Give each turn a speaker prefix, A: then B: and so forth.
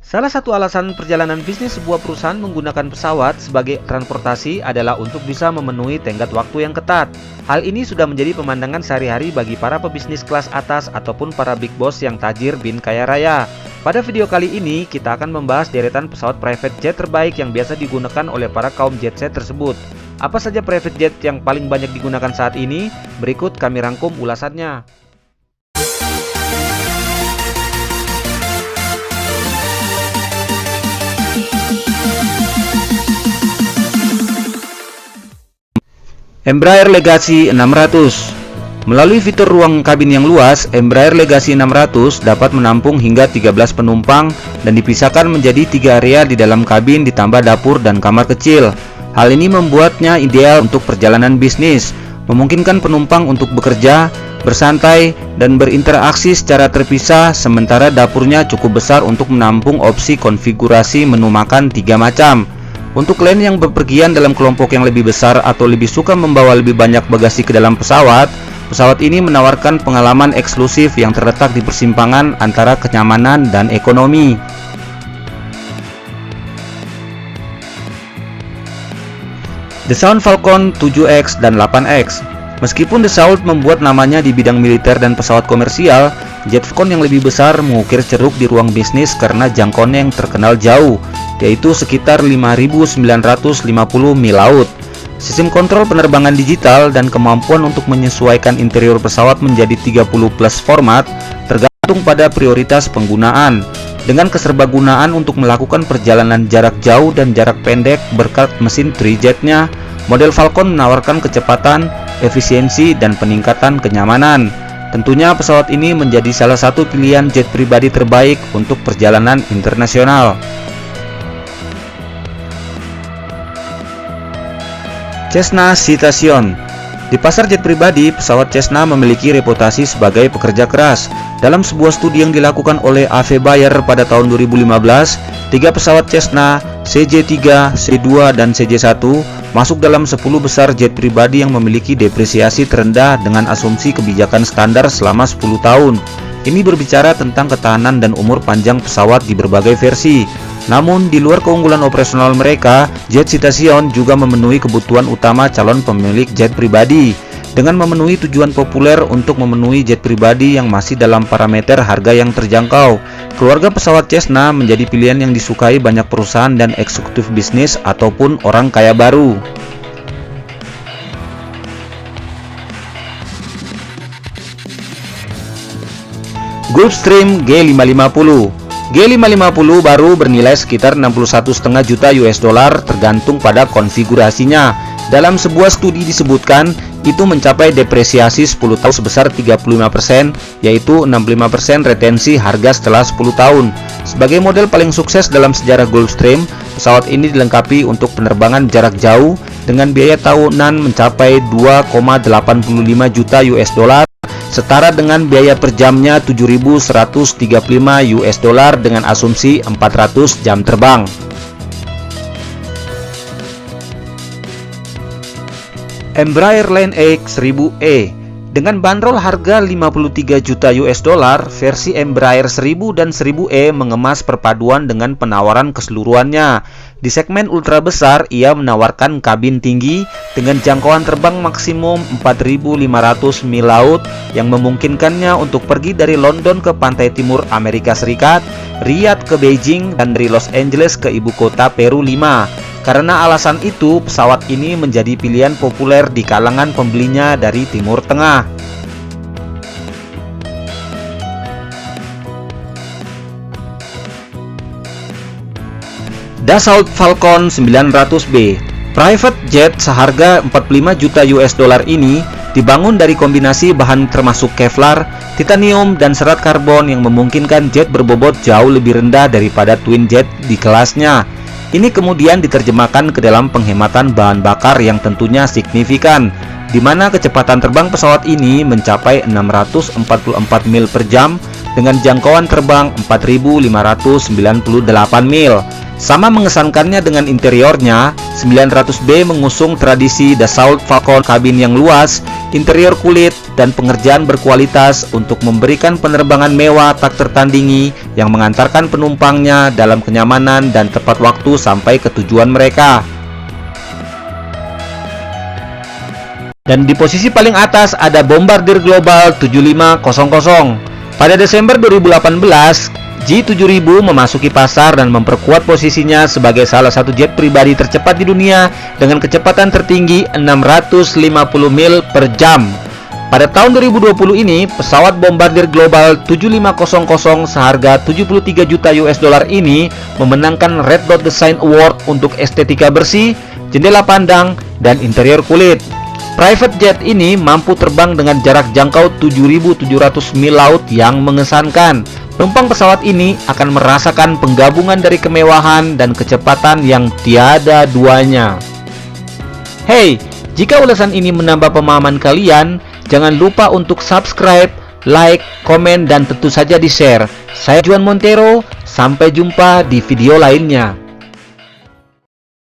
A: Salah satu alasan perjalanan bisnis sebuah perusahaan menggunakan pesawat sebagai transportasi adalah untuk bisa memenuhi tenggat waktu yang ketat. Hal ini sudah menjadi pemandangan sehari-hari bagi para pebisnis kelas atas ataupun para big boss yang tajir bin kaya raya. Pada video kali ini, kita akan membahas deretan pesawat private jet terbaik yang biasa digunakan oleh para kaum jet set tersebut. Apa saja private jet yang paling banyak digunakan saat ini? Berikut kami rangkum ulasannya. Embraer Legacy 600. Melalui fitur ruang kabin yang luas, Embraer Legacy 600 dapat menampung hingga 13 penumpang dan dipisahkan menjadi 3 area di dalam kabin ditambah dapur dan kamar kecil. Hal ini membuatnya ideal untuk perjalanan bisnis, memungkinkan penumpang untuk bekerja, bersantai, dan berinteraksi secara terpisah, sementara dapurnya cukup besar untuk menampung opsi konfigurasi menu makan 3 macam. Untuk kalian yang bepergian dalam kelompok yang lebih besar atau lebih suka membawa lebih banyak bagasi ke dalam pesawat, pesawat ini menawarkan pengalaman eksklusif yang terletak di persimpangan antara kenyamanan dan ekonomi. Dassault Falcon 7X dan 8X. Meskipun Dassault membuat namanya di bidang militer dan pesawat komersial, jet Falcon yang lebih besar mengukir ceruk di ruang bisnis karena jangkauannya yang terkenal jauh, yaitu sekitar 5.950 mil laut. Sistem kontrol penerbangan digital dan kemampuan untuk menyesuaikan interior pesawat menjadi 30 plus format tergantung pada prioritas penggunaan. Dengan keserbagunaan untuk melakukan perjalanan jarak jauh dan jarak pendek berkat mesin trijetnya, model Falcon menawarkan kecepatan, efisiensi, dan peningkatan kenyamanan. Tentunya pesawat ini menjadi salah satu pilihan jet pribadi terbaik untuk perjalanan internasional. Cessna Citation. Di pasar jet pribadi, pesawat Cessna memiliki reputasi sebagai pekerja keras. Dalam sebuah studi yang dilakukan oleh A.V. Bayer pada tahun 2015, 3 pesawat Cessna CJ3, C2, dan CJ1 masuk dalam 10 besar jet pribadi yang memiliki depresiasi terendah dengan asumsi kebijakan standar selama 10 tahun. Ini berbicara tentang ketahanan dan umur panjang pesawat di berbagai versi. Namun, di luar keunggulan operasional mereka, Jet Citation juga memenuhi kebutuhan utama calon pemilik jet pribadi. Dengan memenuhi tujuan populer untuk memenuhi jet pribadi yang masih dalam parameter harga yang terjangkau, keluarga pesawat Cessna menjadi pilihan yang disukai banyak perusahaan dan eksekutif bisnis ataupun orang kaya baru. Gulfstream G550. G550 baru bernilai sekitar 61,5 juta US dollar tergantung pada konfigurasinya. Dalam sebuah studi disebutkan itu mencapai depresiasi 10 tahun sebesar 35%, yaitu 65% retensi harga setelah 10 tahun. Sebagai model paling sukses dalam sejarah Gulfstream, pesawat ini dilengkapi untuk penerbangan jarak jauh dengan biaya tahunan mencapai 2,85 juta US dollar, setara dengan biaya per jamnya 7.135 US dollar dengan asumsi 400 jam terbang. Embraer Line X 1000E. Dengan bandrol harga 53 juta US dollar, versi Embraer 1000 dan 1000E mengemas perpaduan dengan penawaran keseluruhannya. Di segmen ultra besar, ia menawarkan kabin tinggi dengan jangkauan terbang maksimum 4.500 mil laut yang memungkinkannya untuk pergi dari London ke pantai timur Amerika Serikat, Riyadh ke Beijing, dan dari Los Angeles ke ibu kota Peru Lima. Karena alasan itu, pesawat ini menjadi pilihan populer di kalangan pembelinya dari Timur Tengah. Dassault Falcon 900B. Private jet seharga 45 juta US dollar ini dibangun dari kombinasi bahan termasuk Kevlar, titanium, dan serat karbon yang memungkinkan jet berbobot jauh lebih rendah daripada twin jet di kelasnya. Ini kemudian diterjemahkan ke dalam penghematan bahan bakar yang tentunya signifikan, di mana kecepatan terbang pesawat ini mencapai 644 mil per jam dengan jangkauan terbang 4.598 mil. Sama mengesankannya dengan interiornya, 900B mengusung tradisi Dassault Falcon kabin yang luas interior kulit, dan pengerjaan berkualitas untuk memberikan penerbangan mewah tak tertandingi yang mengantarkan penumpangnya dalam kenyamanan dan tepat waktu sampai ke tujuan mereka. Dan di posisi paling atas ada Bombardier Global 7500. Pada Desember 2018, G7000 memasuki pasar dan memperkuat posisinya sebagai salah satu jet pribadi tercepat di dunia dengan kecepatan tertinggi 650 mil per jam. Pada tahun 2020 ini, pesawat Bombardier Global 7500 seharga 73 juta US dollar ini memenangkan Red Dot Design Award untuk estetika bersih, jendela pandang, dan interior kulit. Private jet ini mampu terbang dengan jarak jangkau 7.700 mil laut yang mengesankan. Penumpang pesawat ini akan merasakan penggabungan dari kemewahan dan kecepatan yang tiada duanya. Hey, jika ulasan ini menambah pemahaman kalian, jangan lupa untuk subscribe, like, komen, dan tentu saja di-share. Saya Juan Montero, sampai jumpa di video lainnya.